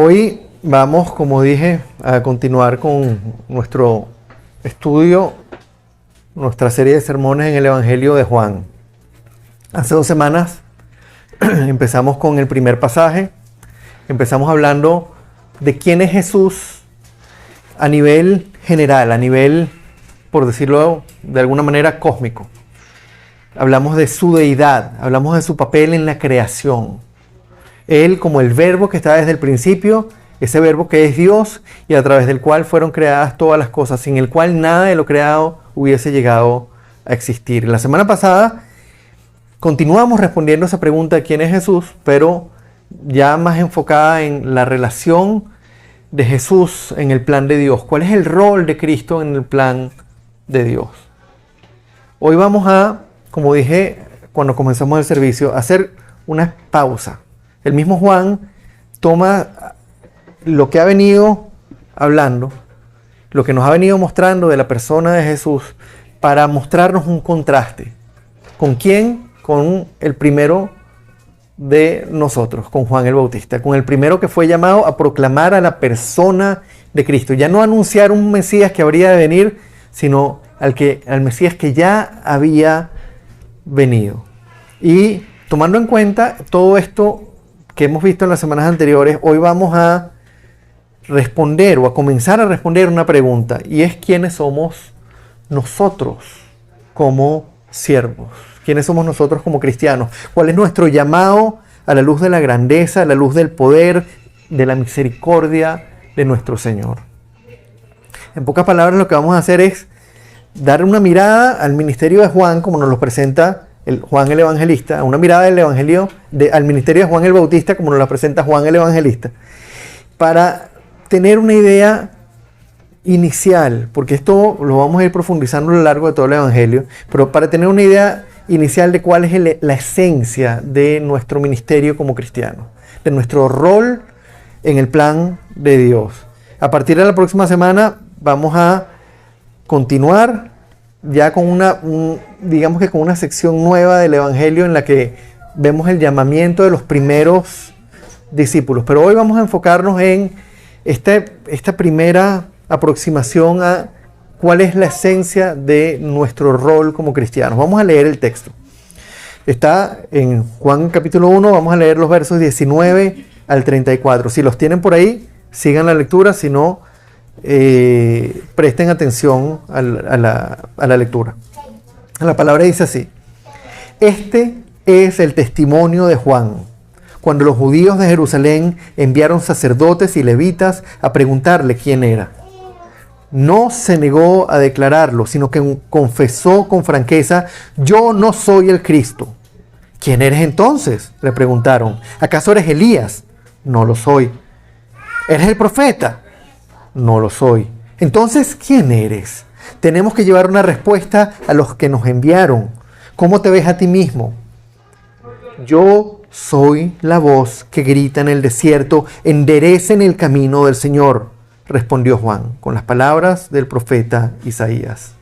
Hoy vamos, como dije, a continuar con nuestro estudio, nuestra serie de sermones en el Evangelio de Juan. Hace 2 semanas empezamos con el primer pasaje. Empezamos hablando de quién es Jesús a nivel general, a nivel, por decirlo de alguna manera, cósmico. Hablamos de su deidad, hablamos de su papel en la creación. Él como el verbo que está desde el principio, ese verbo que es Dios y a través del cual fueron creadas todas las cosas, sin el cual nada de lo creado hubiese llegado a existir. La semana pasada continuamos respondiendo esa pregunta de quién es Jesús, pero ya más enfocada en la relación de Jesús en el plan de Dios. ¿Cuál es el rol de Cristo en el plan de Dios? Hoy vamos a, como dije cuando comenzamos el servicio, a hacer una pausa. El mismo Juan toma lo que ha venido hablando, lo que nos ha venido mostrando de la persona de Jesús para mostrarnos un contraste. ¿Con quién? Con el primero de nosotros, con Juan el Bautista, con el primero que fue llamado a proclamar a la persona de Cristo. Ya no anunciar un Mesías que habría de venir, sino al Mesías que ya había venido. Y tomando en cuenta todo esto que hemos visto en las semanas anteriores, hoy vamos a responder o a comenzar a responder una pregunta, y es ¿quiénes somos nosotros como siervos? ¿Quiénes somos nosotros como cristianos? ¿Cuál es nuestro llamado a la luz de la grandeza, a la luz del poder, de la misericordia de nuestro Señor? En pocas palabras, lo que vamos a hacer es dar una mirada al ministerio de Juan, como nos lo presenta Juan el Evangelista, una mirada del Evangelio al ministerio de Juan el Bautista, como nos la presenta Juan el Evangelista, para tener una idea inicial, porque esto lo vamos a ir profundizando a lo largo de todo el Evangelio, pero para tener una idea inicial de cuál es la esencia de nuestro ministerio como cristianos, de nuestro rol en el plan de Dios. A partir de la próxima semana vamos a continuar ya con digamos que con una sección nueva del Evangelio en la que vemos el llamamiento de los primeros discípulos. Pero hoy vamos a enfocarnos en esta primera aproximación a cuál es la esencia de nuestro rol como cristianos. Vamos a leer el texto. Está en Juan capítulo 1, vamos a leer los versos 19 al 34. Si los tienen por ahí, sigan la lectura, si no, presten atención a la lectura. La palabra dice así: este es el testimonio de Juan, cuando los judíos de Jerusalén enviaron sacerdotes y levitas a preguntarle quién era. No se negó a declararlo, sino que confesó con franqueza: yo no soy el Cristo. ¿Quién eres entonces?, le preguntaron. ¿Acaso eres Elías? No lo soy. ¿Eres el profeta? No lo soy. Entonces, ¿quién eres? Tenemos que llevar una respuesta a los que nos enviaron. ¿Cómo te ves a ti mismo? Yo soy la voz que grita en el desierto: enderecen el camino del Señor, respondió Juan, con las palabras del profeta Isaías.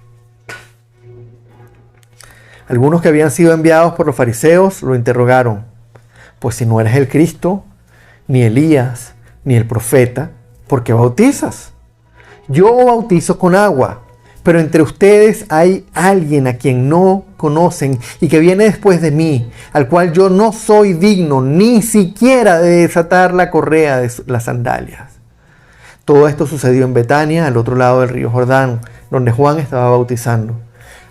Algunos que habían sido enviados por los fariseos lo interrogaron: pues si no eres el Cristo, ni Elías, ni el profeta, ¿por qué bautizas? Yo bautizo con agua, pero entre ustedes hay alguien a quien no conocen y que viene después de mí, al cual yo no soy digno ni siquiera de desatar la correa de las sandalias. Todo esto sucedió en Betania, al otro lado del río Jordán, donde Juan estaba bautizando.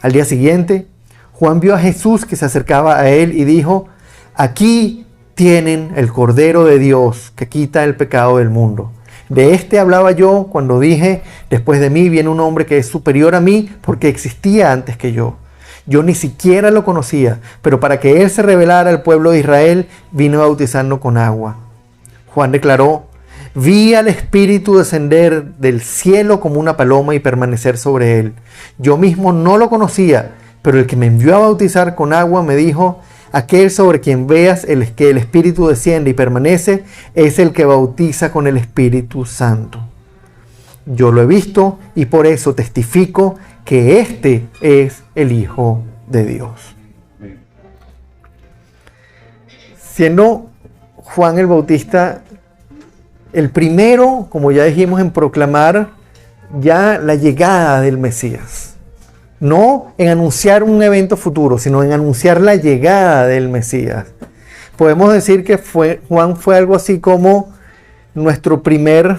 Al día siguiente, Juan vio a Jesús que se acercaba a él y dijo: aquí tienen el Cordero de Dios que quita el pecado del mundo. De este hablaba yo cuando dije: después de mí viene un hombre que es superior a mí porque existía antes que yo. Yo ni siquiera lo conocía, pero para que él se revelara al pueblo de Israel, vino bautizando con agua. Juan declaró: vi al Espíritu descender del cielo como una paloma y permanecer sobre él. Yo mismo no lo conocía, pero el que me envió a bautizar con agua me dijo: aquel sobre quien veas que el Espíritu desciende y permanece, es el que bautiza con el Espíritu Santo. Yo lo he visto y por eso testifico que este es el Hijo de Dios. Siendo Juan el Bautista el primero, como ya dijimos, en proclamar ya la llegada del Mesías. No en anunciar un evento futuro, sino en anunciar la llegada del Mesías. Podemos decir que Juan fue algo así como nuestro primer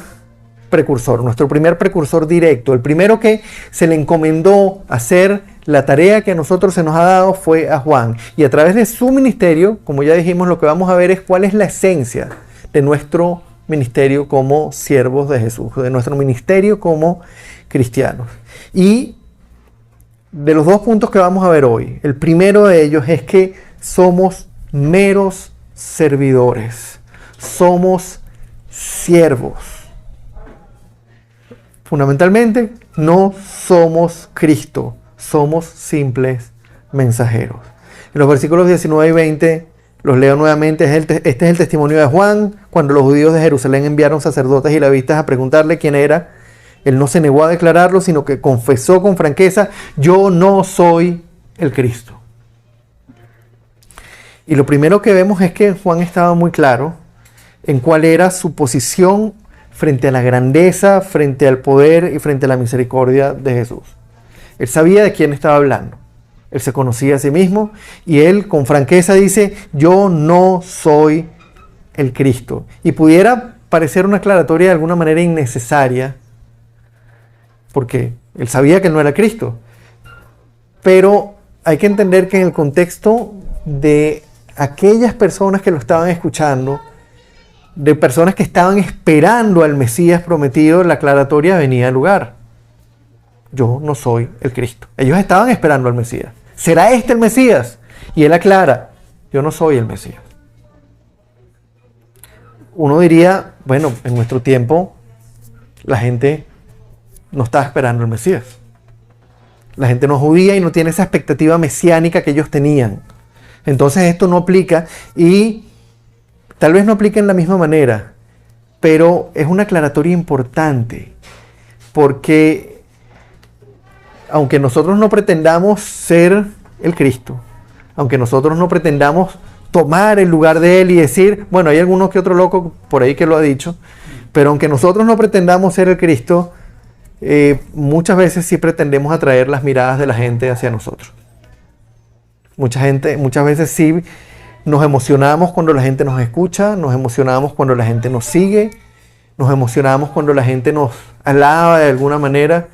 precursor directo. El primero que se le encomendó hacer la tarea que a nosotros se nos ha dado fue a Juan. Y a través de su ministerio, como ya dijimos, lo que vamos a ver es cuál es la esencia de nuestro ministerio como siervos de Jesús, de nuestro ministerio como cristianos. Y de los dos puntos que vamos a ver hoy, el primero de ellos es que somos meros servidores, somos siervos. Fundamentalmente, no somos Cristo, somos simples mensajeros. En los versículos 19 y 20, los leo nuevamente. Este es el testimonio de Juan. Cuando los judíos de Jerusalén enviaron sacerdotes y levitas a preguntarle quién era, él no se negó a declararlo, sino que confesó con franqueza: yo no soy el Cristo. Y lo primero que vemos es que Juan estaba muy claro en cuál era su posición frente a la grandeza, frente al poder y frente a la misericordia de Jesús. Él sabía de quién estaba hablando. Él se conocía a sí mismo y él con franqueza dice: yo no soy el Cristo. Y pudiera parecer una aclaratoria de alguna manera innecesaria, porque él sabía que él no era Cristo. Pero hay que entender que en el contexto de aquellas personas que lo estaban escuchando, de personas que estaban esperando al Mesías prometido, la aclaratoria venía al lugar. Yo no soy el Cristo. Ellos estaban esperando al Mesías. ¿Será este el Mesías? Y él aclara: yo no soy el Mesías. Uno diría, bueno, en nuestro tiempo la gente no estaba esperando al Mesías. La gente no judía y no tiene esa expectativa mesiánica que ellos tenían. Entonces esto no aplica, y tal vez no aplique en la misma manera, pero es una aclaratoria importante, porque aunque nosotros no pretendamos ser el Cristo, aunque nosotros no pretendamos tomar el lugar de Él y decir, bueno, hay alguno que otro loco por ahí que lo ha dicho, pero aunque nosotros no pretendamos ser el Cristo, muchas veces sí pretendemos atraer las miradas de la gente hacia nosotros. Muchas veces sí nos emocionamos cuando la gente nos escucha, nos emocionamos cuando la gente nos sigue, nos emocionamos cuando la gente nos alaba de alguna manera,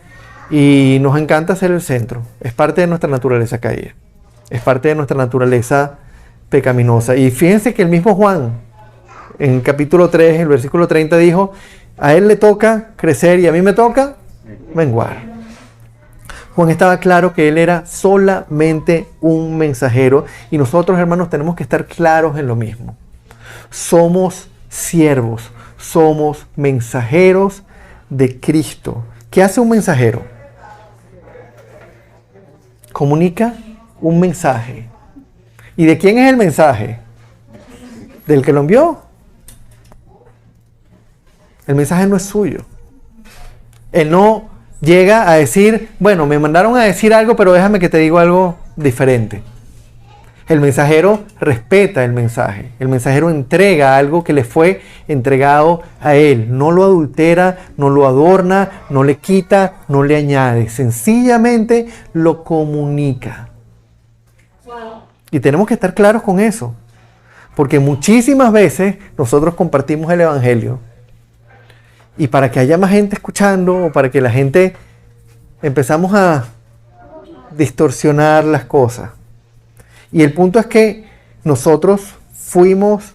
y nos encanta ser el centro. Es parte de nuestra naturaleza caída, es parte de nuestra naturaleza pecaminosa. Y fíjense que el mismo Juan, en capítulo 3, el versículo 30, dijo: a él le toca crecer y a mí me toca menguar. Juan estaba claro que él era solamente un mensajero, y nosotros, hermanos, tenemos que estar claros en lo mismo. Somos siervos, somos mensajeros de Cristo. ¿Qué hace un mensajero? Comunica un mensaje. ¿Y de quién es el mensaje? ¿Del que lo envió? El mensaje no es suyo. Él no llega a decir, bueno, me mandaron a decir algo, pero déjame que te digo algo diferente. El mensajero respeta el mensaje. El mensajero entrega algo que le fue entregado a él. No lo adultera, no lo adorna, no le quita, no le añade. Sencillamente lo comunica. Y tenemos que estar claros con eso. Porque muchísimas veces nosotros compartimos el Evangelio, y para que haya más gente escuchando, o para que la gente, empezamos a distorsionar las cosas. Y el punto es que nosotros fuimos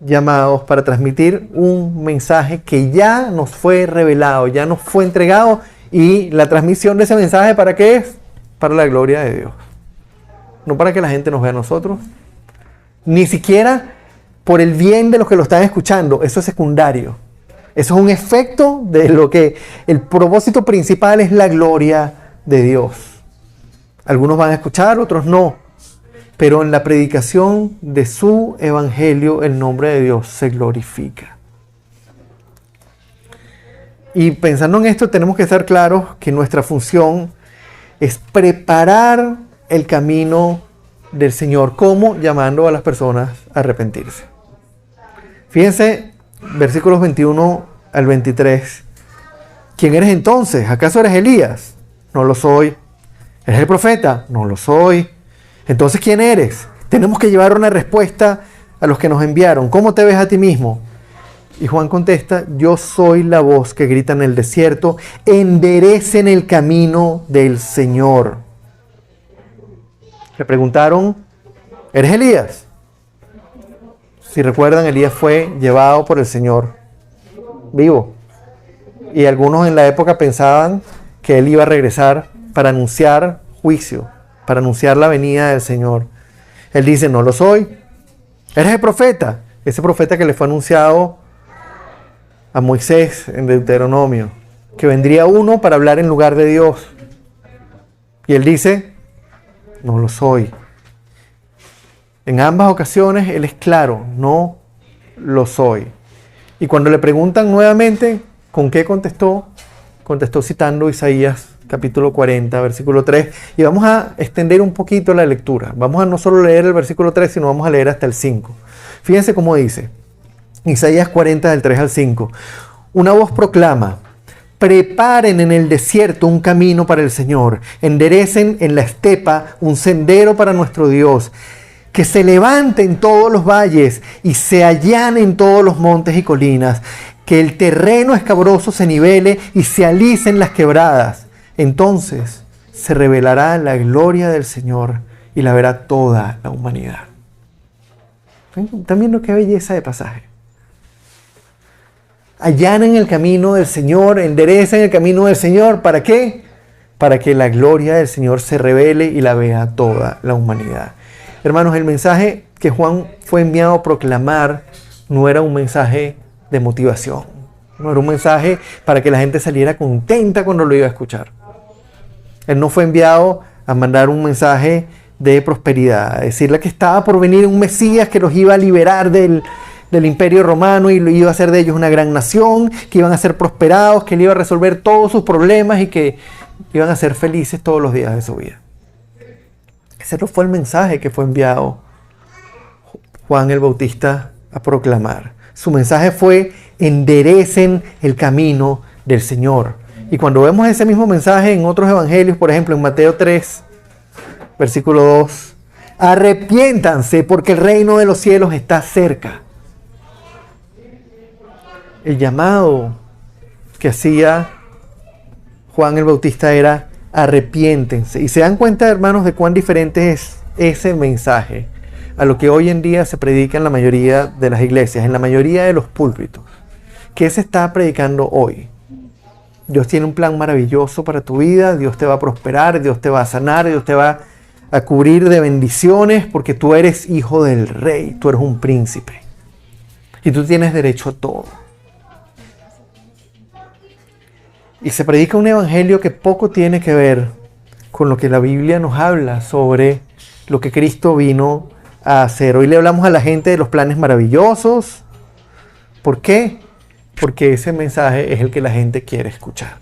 llamados para transmitir un mensaje que ya nos fue revelado, ya nos fue entregado, y la transmisión de ese mensaje, ¿para qué es? Para la gloria de Dios. No para que la gente nos vea a nosotros, ni siquiera por el bien de los que lo están escuchando. Eso es secundario. Eso es un efecto de lo que el propósito principal es: la gloria de Dios. Algunos van a escuchar, otros no. Pero en la predicación de su evangelio, el nombre de Dios se glorifica. Y pensando en esto, tenemos que estar claros que nuestra función es preparar el camino del Señor. ¿Cómo? Llamando a las personas a arrepentirse. Fíjense, versículos 21 al 23. ¿Quién eres entonces? ¿Acaso eres Elías? No lo soy. ¿Eres el profeta? No lo soy. Entonces, ¿quién eres? Tenemos que llevar una respuesta a los que nos enviaron. ¿Cómo te ves a ti mismo? Y Juan contesta, yo soy la voz que grita en el desierto, enderecen el camino del Señor. Le preguntaron, ¿eres Elías? Si recuerdan, Elías fue llevado por el Señor vivo. Y algunos en la época pensaban que él iba a regresar para anunciar juicio, para anunciar la venida del Señor. Él dice, no lo soy. ¿Eres el profeta? Ese profeta que le fue anunciado a Moisés en Deuteronomio, que vendría uno para hablar en lugar de Dios. Y él dice, no lo soy. En ambas ocasiones él es claro, no lo soy. Y cuando le preguntan nuevamente, ¿con qué contestó? Contestó citando Isaías capítulo 40, versículo 3. Y vamos a extender un poquito la lectura. Vamos a no solo leer el versículo 3, sino vamos a leer hasta el 5. Fíjense cómo dice. Isaías 40, del 3 al 5. Una voz proclama, preparen en el desierto un camino para el Señor, enderecen en la estepa un sendero para nuestro Dios, que se levanten todos los valles y se allanen todos los montes y colinas, que el terreno escabroso se nivele y se alicen las quebradas. Entonces se revelará la gloria del Señor y la verá toda la humanidad. También qué belleza de pasaje. Allanen el camino del Señor, enderecen el camino del Señor. ¿Para qué? Para que la gloria del Señor se revele y la vea toda la humanidad. Hermanos, el mensaje que Juan fue enviado a proclamar no era un mensaje de motivación. No era un mensaje para que la gente saliera contenta cuando lo iba a escuchar. Él no fue enviado a mandar un mensaje de prosperidad, a decirle que estaba por venir un Mesías que los iba a liberar del imperio romano y lo iba a hacer de ellos una gran nación, que iban a ser prosperados, que él iba a resolver todos sus problemas y que iban a ser felices todos los días de su vida. Ese no fue el mensaje que fue enviado Juan el Bautista a proclamar. Su mensaje fue, enderecen el camino del Señor. Y cuando vemos ese mismo mensaje en otros evangelios, por ejemplo en Mateo 3, versículo 2, arrepiéntanse porque el reino de los cielos está cerca. El llamado que hacía Juan el Bautista era arrepiéntense. Y se dan cuenta, hermanos, de cuán diferente es ese mensaje a lo que hoy en día se predica en la mayoría de las iglesias, en la mayoría de los púlpitos. ¿Qué se está predicando hoy? Dios tiene un plan maravilloso para tu vida, Dios te va a prosperar, Dios te va a sanar, Dios te va a cubrir de bendiciones porque tú eres hijo del rey, tú eres un príncipe y tú tienes derecho a todo. Y se predica un evangelio que poco tiene que ver con lo que la Biblia nos habla sobre lo que Cristo vino a hacer. Hoy le hablamos a la gente de los planes maravillosos. ¿Por qué? Porque ese mensaje es el que la gente quiere escuchar.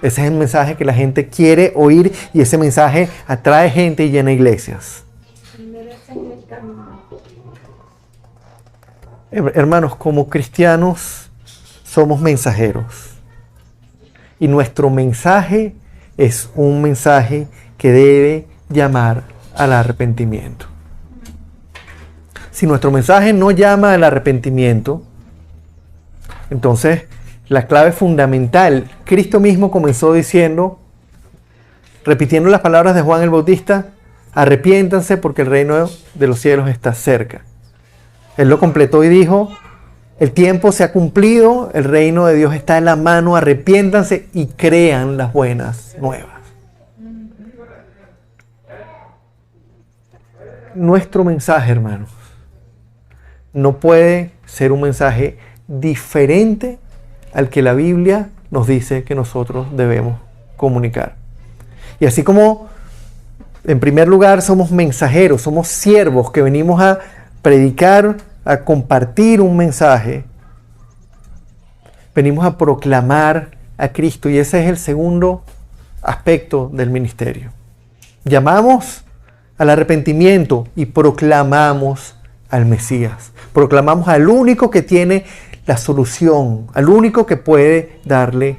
Ese es el mensaje que la gente quiere oír y ese mensaje atrae gente y llena iglesias. Hermanos, como cristianos somos mensajeros. Y nuestro mensaje es un mensaje que debe llamar al arrepentimiento. Si nuestro mensaje no llama al arrepentimiento, entonces la clave fundamental, Cristo mismo comenzó diciendo, repitiendo las palabras de Juan el Bautista, arrepiéntanse porque el reino de los cielos está cerca. Él lo completó y dijo, el tiempo se ha cumplido, el reino de Dios está en la mano, arrepiéntanse y crean las buenas nuevas. Nuestro mensaje, hermanos, no puede ser un mensaje diferente al que la Biblia nos dice que nosotros debemos comunicar. Y así como, en primer lugar, somos mensajeros, somos siervos que venimos a predicar, a compartir un mensaje, venimos a proclamar a Cristo y ese es el segundo aspecto del ministerio. Llamamos al arrepentimiento y proclamamos al Mesías. Proclamamos al único que tiene la solución, al único que puede darle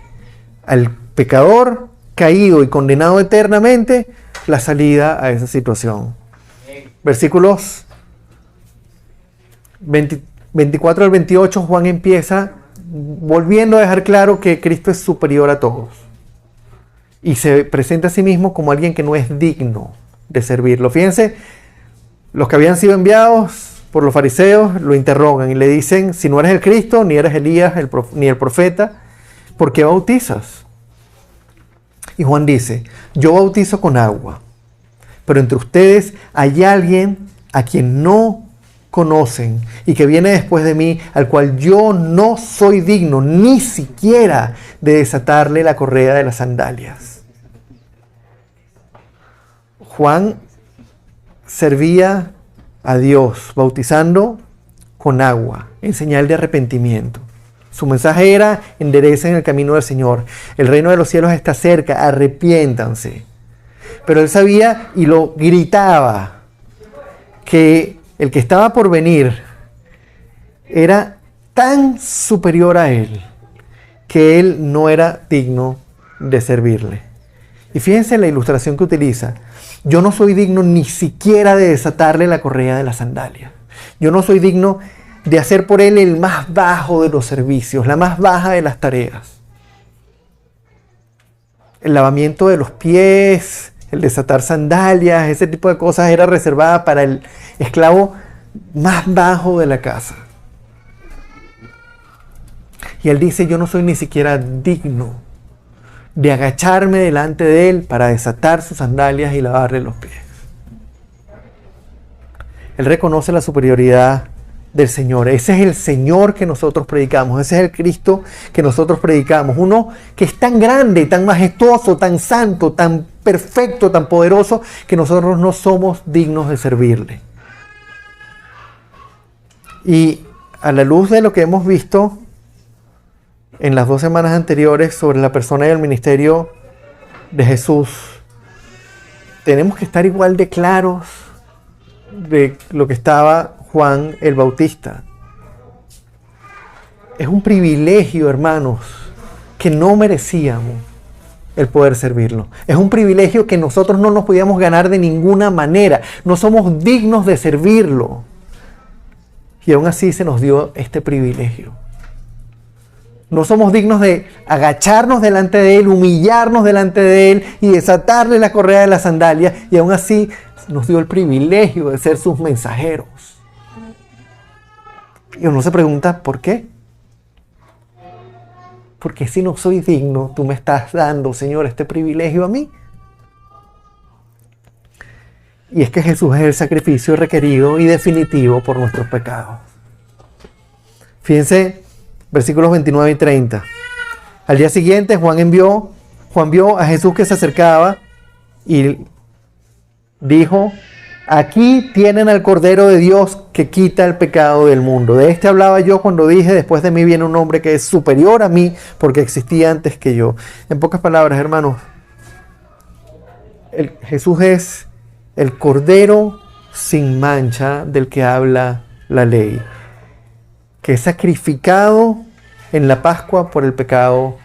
al pecador caído y condenado eternamente la salida a esa situación. Versículos 24 al 28, Juan empieza volviendo a dejar claro que Cristo es superior a todos. Y se presenta a sí mismo como alguien que no es digno de servirlo. Fíjense, los que habían sido enviados por los fariseos lo interrogan y le dicen, si no eres el Cristo, ni eres Elías, ni el profeta, ¿por qué bautizas? Y Juan dice, yo bautizo con agua, pero entre ustedes hay alguien a quien no conocen y que viene después de mí, al cual yo no soy digno ni siquiera de desatarle la correa de las sandalias. Juan servía a Dios bautizando con agua en señal de arrepentimiento. Su mensaje era: enderecen el camino del Señor, el reino de los cielos está cerca, arrepiéntanse. Pero él sabía y lo gritaba que el que estaba por venir era tan superior a él que él no era digno de servirle. Y fíjense la ilustración que utiliza. Yo no soy digno ni siquiera de desatarle la correa de la sandalia. Yo no soy digno de hacer por él el más bajo de los servicios, la más baja de las tareas. El lavamiento de los pies, el desatar sandalias, ese tipo de cosas era reservada para el esclavo más bajo de la casa. Y él dice, yo no soy ni siquiera digno de agacharme delante de él para desatar sus sandalias y lavarle los pies. Él reconoce la superioridad del Señor. Ese es el Señor que nosotros predicamos. Ese es el Cristo que nosotros predicamos. Uno que es tan grande, tan majestuoso, tan santo, tan perfecto, tan poderoso, que nosotros no somos dignos de servirle. Y a la luz de lo que hemos visto en las 2 semanas anteriores sobre la persona y el ministerio de Jesús, tenemos que estar igual de claros de lo que estaba Juan el Bautista. Es un privilegio, hermanos, que no merecíamos el poder servirlo. Es un privilegio que nosotros no nos podíamos ganar de ninguna manera. No somos dignos de servirlo. Y aún así se nos dio este privilegio. No somos dignos de agacharnos delante de él, humillarnos delante de él y desatarle la correa de la sandalia. Y aún así nos dio el privilegio de ser sus mensajeros. Y uno se pregunta, ¿por qué? Porque si no soy digno, tú me estás dando, Señor, este privilegio a mí. Y es que Jesús es el sacrificio requerido y definitivo por nuestros pecados. Fíjense, versículos 29 y 30. Al día siguiente, Juan vio a Jesús que se acercaba y dijo, aquí tienen al Cordero de Dios que quita el pecado del mundo. De este hablaba yo cuando dije, después de mí viene un hombre que es superior a mí porque existía antes que yo. En pocas palabras, hermanos, Jesús es el Cordero sin mancha del que habla la ley, que es sacrificado en la Pascua por el pecado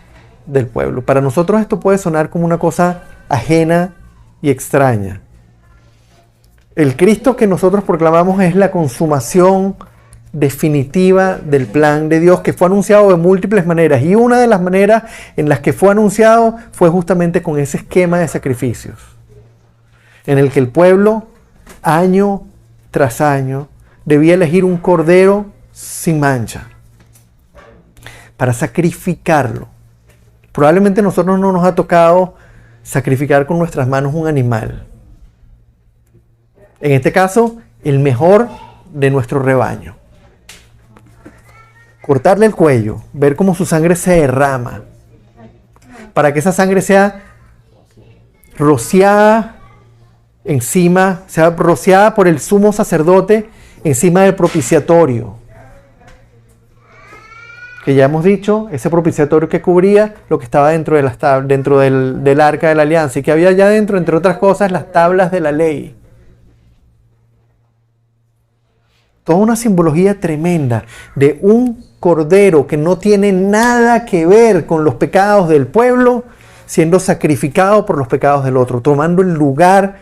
del pueblo. Para nosotros esto puede sonar como una cosa ajena y extraña. El Cristo que nosotros proclamamos es la consumación definitiva del plan de Dios, que fue anunciado de múltiples maneras. Y una de las maneras en las que fue anunciado fue justamente con ese esquema de sacrificios, en el que el pueblo, año tras año, debía elegir un cordero sin mancha para sacrificarlo. Probablemente a nosotros no nos ha tocado sacrificar con nuestras manos un animal. En este caso, el mejor de nuestro rebaño. Cortarle el cuello, ver cómo su sangre se derrama, para que esa sangre sea rociada sea rociada por el sumo sacerdote encima del propiciatorio. Que ya hemos dicho, ese propiciatorio que cubría lo que estaba dentro del arca de la alianza, y que había allá dentro, entre otras cosas, las tablas de la ley. Toda una simbología tremenda de un cordero que no tiene nada que ver con los pecados del pueblo, siendo sacrificado por los pecados del otro, tomando el lugar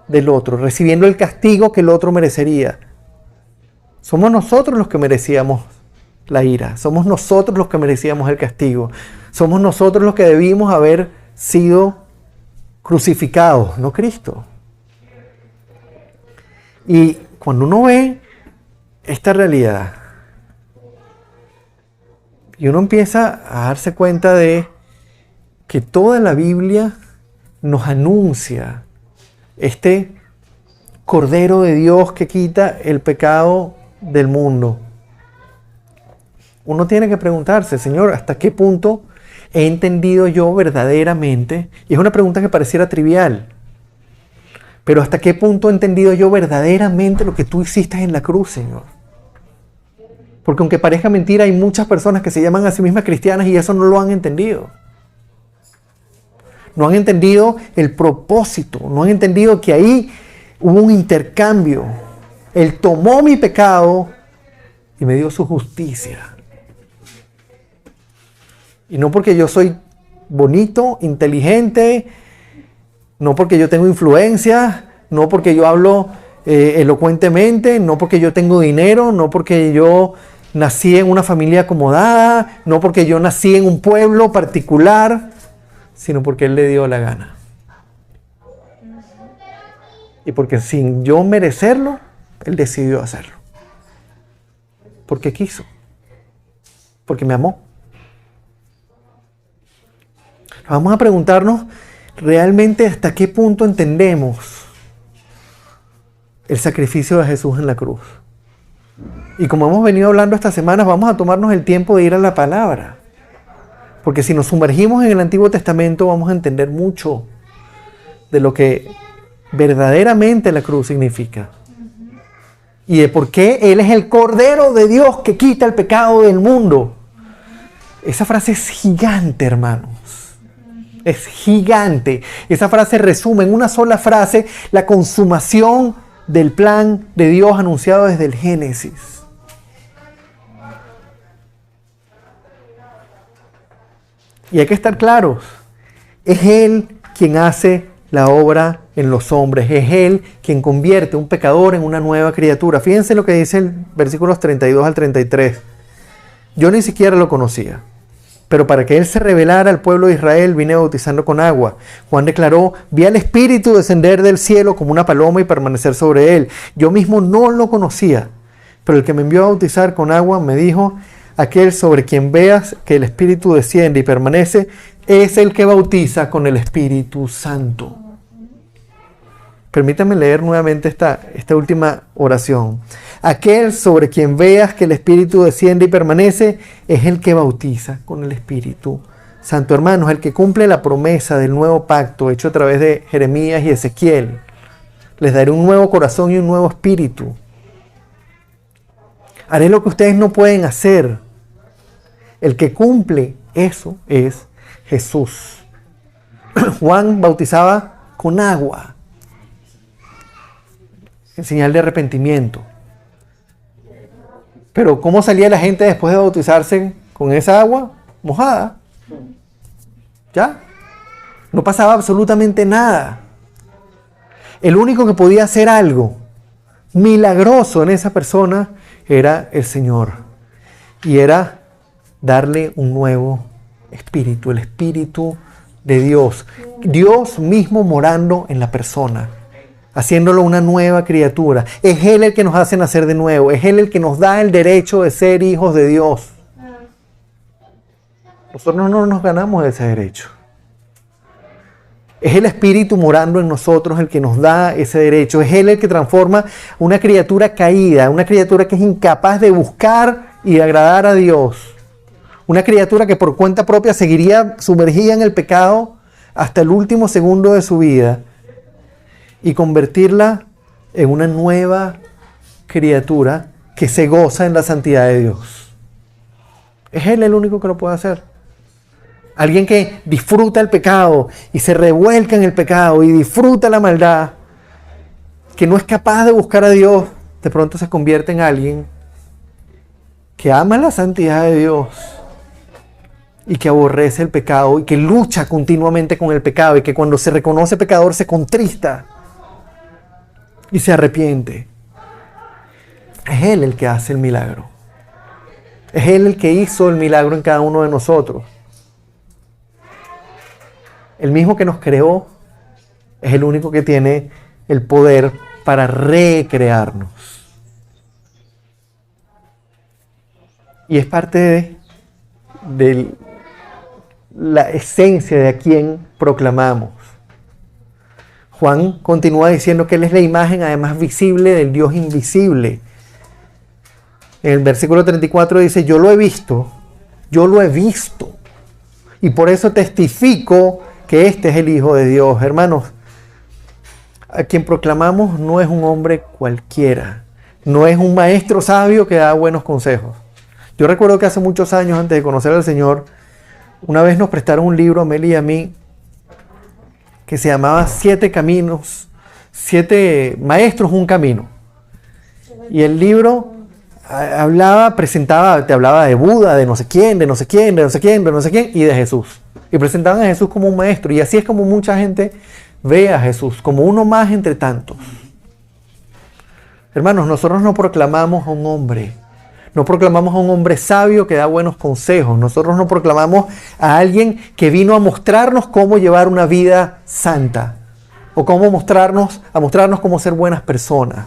del otro, recibiendo el castigo que el otro merecería. Somos nosotros los que merecíamos la ira, somos nosotros los que merecíamos el castigo, somos nosotros los que debimos haber sido crucificados, no Cristo. Y cuando uno ve esta realidad y uno empieza a darse cuenta de que toda la Biblia nos anuncia este Cordero de Dios que quita el pecado del mundo, uno tiene que preguntarse, Señor, ¿hasta qué punto he entendido yo verdaderamente? Y es una pregunta que pareciera trivial, pero ¿hasta qué punto he entendido yo verdaderamente lo que tú hiciste en la cruz, Señor? Porque aunque parezca mentira, hay muchas personas que se llaman a sí mismas cristianas y eso no lo han entendido. No han entendido el propósito, no han entendido que ahí hubo un intercambio. Él tomó mi pecado y me dio su justicia. Y no porque yo soy bonito, inteligente, no porque yo tengo influencia, no porque yo hablo elocuentemente, no porque yo tengo dinero, no porque yo nací en una familia acomodada, no porque yo nací en un pueblo particular, sino porque Él le dio la gana. Y porque sin yo merecerlo, Él decidió hacerlo. Porque quiso. Porque me amó. Vamos a preguntarnos realmente hasta qué punto entendemos el sacrificio de Jesús en la cruz. Y como hemos venido hablando estas semanas, vamos a tomarnos el tiempo de ir a la palabra. Porque si nos sumergimos en el Antiguo Testamento, vamos a entender mucho de lo que verdaderamente la cruz significa. Y de por qué Él es el Cordero de Dios que quita el pecado del mundo. Esa frase es gigante, hermanos. Es gigante. Esa frase resume en una sola frase la consumación del plan de Dios anunciado desde el Génesis. Y hay que estar claros. Es Él quien hace la obra en los hombres. Es Él quien convierte un pecador en una nueva criatura. Fíjense lo que dice el versículos 32 al 33. Yo ni siquiera lo conocía. Pero para que Él se revelara al pueblo de Israel, vine bautizando con agua. Juan declaró, vi al Espíritu descender del cielo como una paloma y permanecer sobre Él. Yo mismo no lo conocía, pero el que me envió a bautizar con agua me dijo, aquel sobre quien veas que el Espíritu desciende y permanece, es el que bautiza con el Espíritu Santo. Permítame leer nuevamente esta última oración. Aquel sobre quien veas que el Espíritu desciende y permanece es el que bautiza con el Espíritu Santo. Hermanos, el que cumple la promesa del nuevo pacto hecho a través de Jeremías y Ezequiel. Les daré un nuevo corazón y un nuevo espíritu. Haré lo que ustedes no pueden hacer. El que cumple eso es Jesús. Juan bautizaba con agua, en señal de arrepentimiento. Pero ¿cómo salía la gente después de bautizarse con esa agua mojada? ¿Ya? No pasaba absolutamente nada. El único que podía hacer algo milagroso en esa persona era el Señor. Y era darle un nuevo espíritu, el Espíritu de Dios. Dios mismo morando en la persona, haciéndolo una nueva criatura. Es Él el que nos hace nacer de nuevo. Es Él el que nos da el derecho de ser hijos de Dios. Nosotros no nos ganamos ese derecho. Es el Espíritu morando en nosotros el que nos da ese derecho. Es Él el que transforma una criatura caída, una criatura que es incapaz de buscar y de agradar a Dios. Una criatura que por cuenta propia seguiría sumergida en el pecado hasta el último segundo de su vida, y convertirla en una nueva criatura que se goza en la santidad de Dios. Es Él el único que lo puede hacer. Alguien que disfruta el pecado y se revuelca en el pecado y disfruta la maldad, que no es capaz de buscar a Dios de pronto se convierte en alguien que ama la santidad de Dios y que aborrece el pecado y que lucha continuamente con el pecado y que cuando se reconoce pecador se contrista y se arrepiente. Es Él el que hace el milagro. Es Él el que hizo el milagro en cada uno de nosotros. El mismo que nos creó es el único que tiene el poder para recrearnos. Y es parte de la esencia de a quien proclamamos. Juan continúa diciendo que Él es la imagen además visible del Dios invisible. En el versículo 34 dice, yo lo he visto, y por eso testifico que este es el Hijo de Dios. Hermanos, a quien proclamamos no es un hombre cualquiera, no es un maestro sabio que da buenos consejos. Yo recuerdo que hace muchos años, antes de conocer al Señor, una vez nos prestaron un libro a Meli y a mí que se llamaba 7 caminos, 7 maestros, un camino. Y el libro te hablaba de Buda, de no sé quién, de no sé quién, de no sé quién, de no sé quién, y de Jesús. Y presentaban a Jesús como un maestro. Y así es como mucha gente ve a Jesús, como uno más entre tantos. Hermanos, nosotros no proclamamos a un hombre. No proclamamos a un hombre sabio que da buenos consejos. Nosotros no proclamamos a alguien que vino a mostrarnos cómo llevar una vida santa. O cómo mostrarnos cómo ser buenas personas.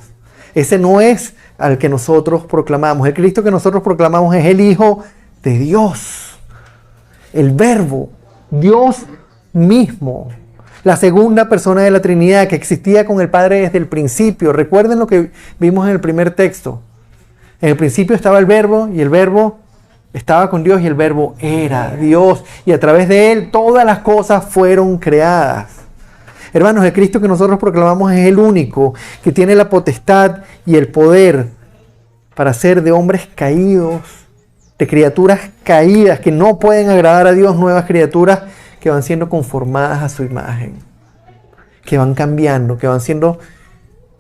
Ese no es al que nosotros proclamamos. El Cristo que nosotros proclamamos es el Hijo de Dios. El Verbo. Dios mismo. La segunda persona de la Trinidad que existía con el Padre desde el principio. Recuerden lo que vimos en el primer texto. En el principio estaba el Verbo y el Verbo estaba con Dios y el Verbo era Dios. Y a través de Él todas las cosas fueron creadas. Hermanos, el Cristo que nosotros proclamamos es el único que tiene la potestad y el poder para hacer de hombres caídos, de criaturas caídas que no pueden agradar a Dios, nuevas criaturas que van siendo conformadas a su imagen, que van cambiando, que van siendo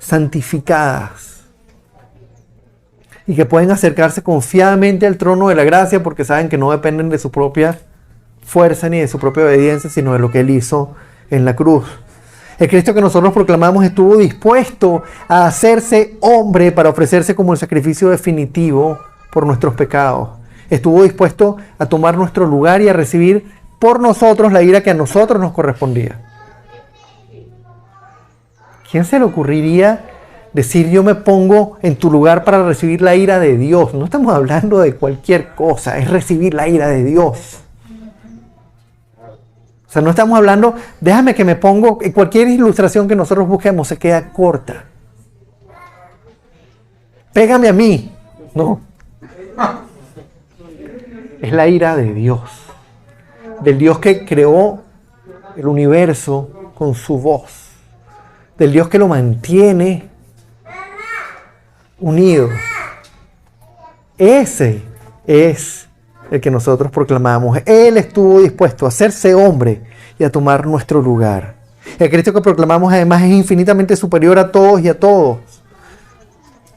santificadas y que pueden acercarse confiadamente al trono de la gracia porque saben que no dependen de su propia fuerza ni de su propia obediencia, sino de lo que Él hizo en la cruz. El Cristo que nosotros proclamamos estuvo dispuesto a hacerse hombre para ofrecerse como el sacrificio definitivo por nuestros pecados. Estuvo dispuesto a tomar nuestro lugar y a recibir por nosotros la ira que a nosotros nos correspondía. ¿Quién se le ocurriría decir yo me pongo en tu lugar para recibir la ira de Dios? No estamos hablando de cualquier cosa, es recibir la ira de Dios. O sea, no estamos hablando, déjame que me pongo, cualquier ilustración que nosotros busquemos se queda corta. Pégame a mí. No. Es la ira de Dios. Del Dios que creó el universo con su voz. Del Dios que lo mantiene unido. Ese es el que nosotros proclamamos. Él estuvo dispuesto a hacerse hombre y a tomar nuestro lugar. El Cristo que proclamamos además es infinitamente superior a todos y a todos.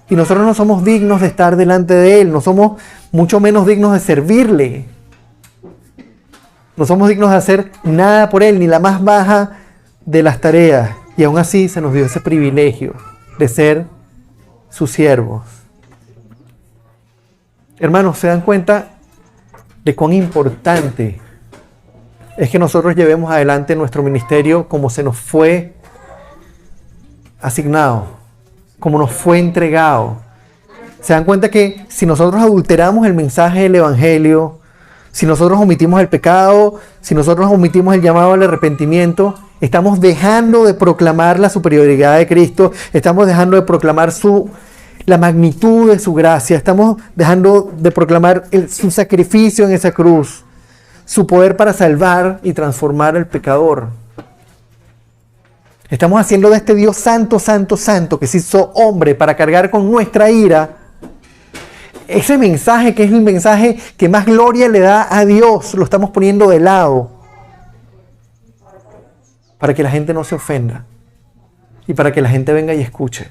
Y nosotros no somos dignos de estar delante de Él, no somos mucho menos dignos de servirle. No somos dignos de hacer nada por Él, ni la más baja de las tareas. Y aún así se nos dio ese privilegio de ser sus siervos. Hermanos, ¿se dan cuenta de cuán importante es que nosotros llevemos adelante nuestro ministerio como se nos fue asignado, como nos fue entregado? ¿Se dan cuenta que si nosotros adulteramos el mensaje del Evangelio, si nosotros omitimos el pecado, si nosotros omitimos el llamado al arrepentimiento, estamos dejando de proclamar la superioridad de Cristo, estamos dejando de proclamar la magnitud de su gracia, estamos dejando de proclamar su sacrificio en esa cruz, su poder para salvar y transformar al pecador. Estamos haciendo de este Dios santo, santo, santo, que se hizo hombre para cargar con nuestra ira, ese mensaje que es el mensaje que más gloria le da a Dios, lo estamos poniendo de lado para que la gente no se ofenda y para que la gente venga y escuche.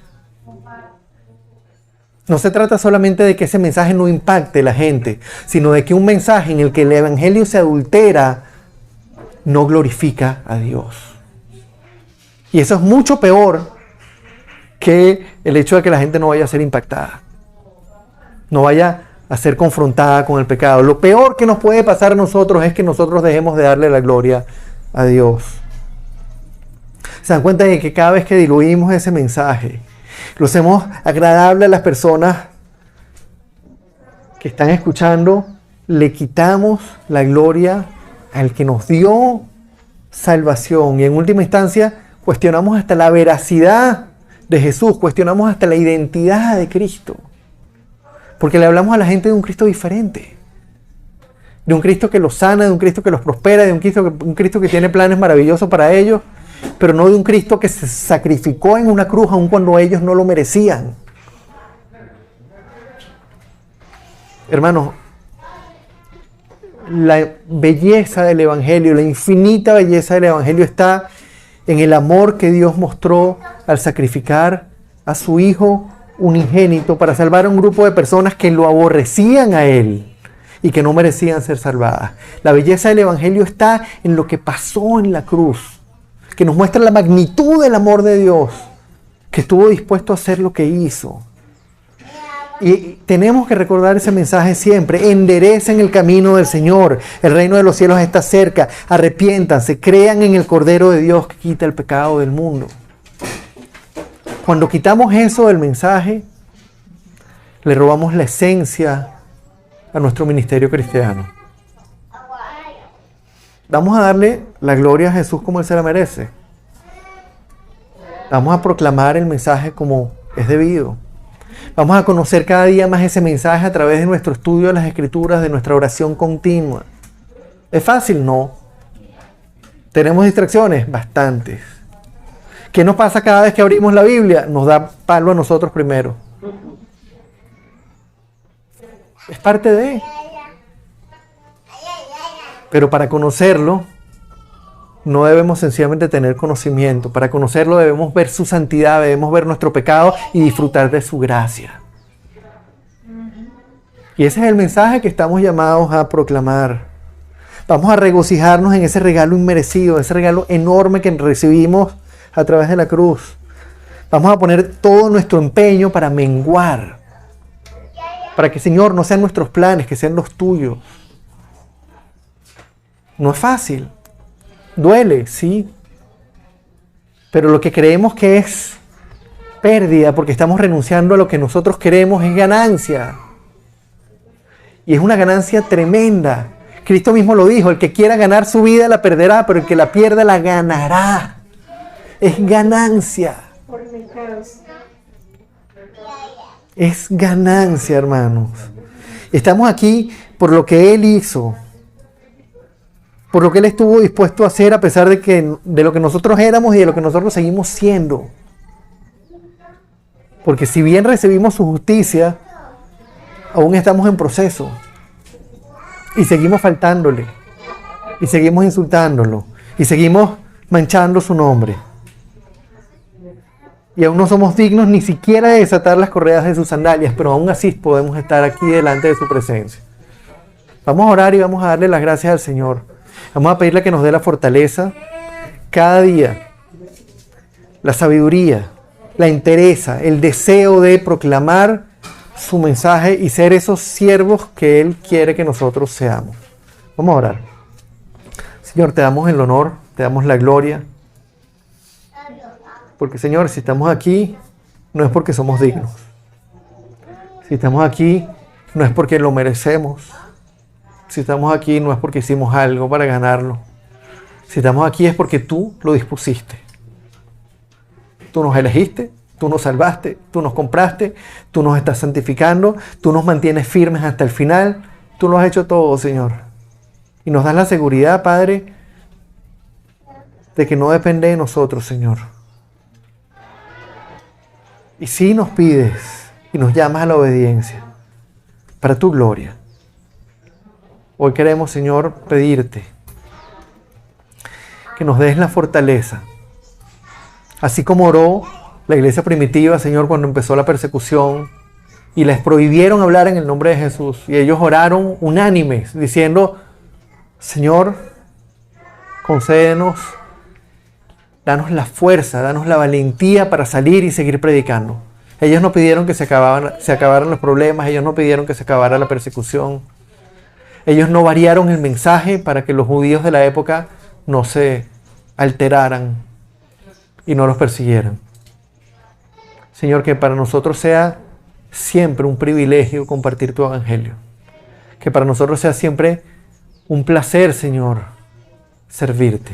No se trata solamente de que ese mensaje no impacte a la gente, sino de que un mensaje en el que el evangelio se adultera no glorifica a Dios. Y eso es mucho peor que el hecho de que la gente no vaya a ser impactada, no vaya a ser confrontada con el pecado. Lo peor que nos puede pasar a nosotros es que nosotros dejemos de darle la gloria a Dios. Se dan cuenta de que cada vez que diluimos ese mensaje, lo hacemos agradable a las personas que están escuchando, le quitamos la gloria al que nos dio salvación. Y en última instancia, cuestionamos hasta la veracidad de Jesús, cuestionamos hasta la identidad de Cristo. Porque le hablamos a la gente de un Cristo diferente. De un Cristo que los sana, de un Cristo que los prospera, de un Cristo que tiene planes maravillosos para ellos, pero no de un Cristo que se sacrificó en una cruz aun cuando ellos no lo merecían. Hermanos, la belleza del Evangelio, la infinita belleza del Evangelio está en el amor que Dios mostró al sacrificar a su Hijo unigénito para salvar a un grupo de personas que lo aborrecían a Él y que no merecían ser salvadas. La belleza del Evangelio está en lo que pasó en la cruz, que nos muestra la magnitud del amor de Dios, que estuvo dispuesto a hacer lo que hizo. Y tenemos que recordar ese mensaje siempre: enderecen el camino del Señor, el reino de los cielos está cerca, arrepiéntanse, crean en el Cordero de Dios que quita el pecado del mundo. Cuando quitamos eso del mensaje, le robamos la esencia a nuestro ministerio cristiano. Vamos a darle la gloria a Jesús como Él se la merece. Vamos a proclamar el mensaje como es debido. Vamos a conocer cada día más ese mensaje a través de nuestro estudio de las Escrituras, de nuestra oración continua. ¿Es fácil? No. ¿Tenemos distracciones? Bastantes. ¿Qué nos pasa cada vez que abrimos la Biblia? Nos da palo a nosotros primero. Es parte de. Pero para conocerlo, no debemos sencillamente tener conocimiento. Para conocerlo debemos ver su santidad, debemos ver nuestro pecado y disfrutar de su gracia. Y ese es el mensaje que estamos llamados a proclamar. Vamos a regocijarnos en ese regalo inmerecido, ese regalo enorme que recibimos a través de la cruz. Vamos a poner todo nuestro empeño para menguar, para que, Señor, no sean nuestros planes, que sean los tuyos. No es fácil. Duele, sí. Pero lo que creemos que es pérdida porque estamos renunciando a lo que nosotros queremos es ganancia. Y es una ganancia tremenda. Cristo mismo lo dijo: el que quiera ganar su vida la perderá, pero el que la pierda la ganará. Es ganancia. Es ganancia, hermanos. Estamos aquí por lo que Él hizo, por lo que Él estuvo dispuesto a hacer a pesar de lo que nosotros éramos y de lo que nosotros seguimos siendo. Porque si bien recibimos su justicia, aún estamos en proceso. Y seguimos faltándole. Y seguimos insultándolo. Y seguimos manchando su nombre. Y aún no somos dignos ni siquiera de desatar las correas de sus sandalias, pero aún así podemos estar aquí delante de su presencia. Vamos a orar y vamos a darle las gracias al Señor. Vamos a pedirle que nos dé la fortaleza cada día, la sabiduría, la entereza, el deseo de proclamar su mensaje y ser esos siervos que Él quiere que nosotros seamos. Vamos a orar. Señor, te damos el honor, te damos la gloria. Porque, Señor, si estamos aquí, no es porque somos dignos. Si estamos aquí, no es porque lo merecemos. Si estamos aquí, no es porque hicimos algo para ganarlo. Si estamos aquí es porque tú lo dispusiste. Tú nos elegiste, tú nos salvaste, tú nos compraste, tú nos estás santificando, tú nos mantienes firmes hasta el final. Tú lo has hecho todo, Señor. Y nos das la seguridad, Padre, de que no depende de nosotros, Señor. Y sí nos pides y nos llamas a la obediencia para tu gloria. Hoy queremos, Señor, pedirte que nos des la fortaleza. Así como oró la iglesia primitiva, Señor, cuando empezó la persecución, y les prohibieron hablar en el nombre de Jesús. Y ellos oraron unánimes, diciendo: Señor, concédenos, danos la fuerza, danos la valentía para salir y seguir predicando. Ellos no pidieron que se acabaran los problemas, ellos no pidieron que se acabara la persecución. Ellos no variaron el mensaje para que los judíos de la época no se alteraran y no los persiguieran. Señor, que para nosotros sea siempre un privilegio compartir tu evangelio. Que para nosotros sea siempre un placer, Señor, servirte.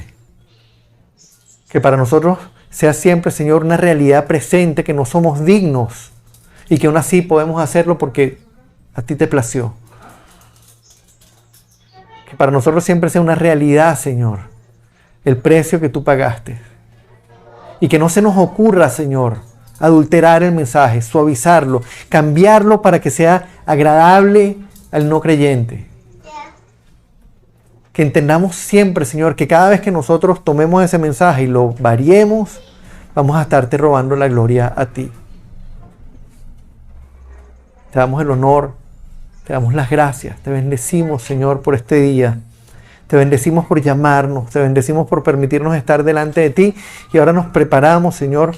Que para nosotros sea siempre, Señor, una realidad presente, que no somos dignos y que aún así podemos hacerlo porque a ti te plació. Que para nosotros siempre sea una realidad, Señor, el precio que tú pagaste. Y que no se nos ocurra, Señor, adulterar el mensaje, suavizarlo, cambiarlo para que sea agradable al no creyente. Que entendamos siempre, Señor, que cada vez que nosotros tomemos ese mensaje y lo variemos, vamos a estarte robando la gloria a ti. Te damos el honor, te damos las gracias, te bendecimos, Señor, por este día. Te bendecimos por llamarnos, te bendecimos por permitirnos estar delante de ti. Y ahora nos preparamos, Señor,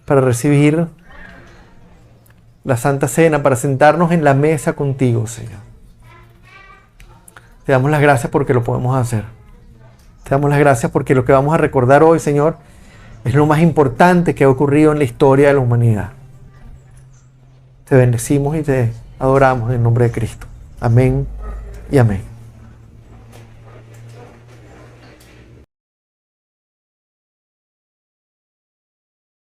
para recibir la Santa Cena, para sentarnos en la mesa contigo, Señor. Te damos las gracias porque lo podemos hacer. Te damos las gracias porque lo que vamos a recordar hoy, Señor, es lo más importante que ha ocurrido en la historia de la humanidad. Te bendecimos y te adoramos en el nombre de Cristo. Amén y amén.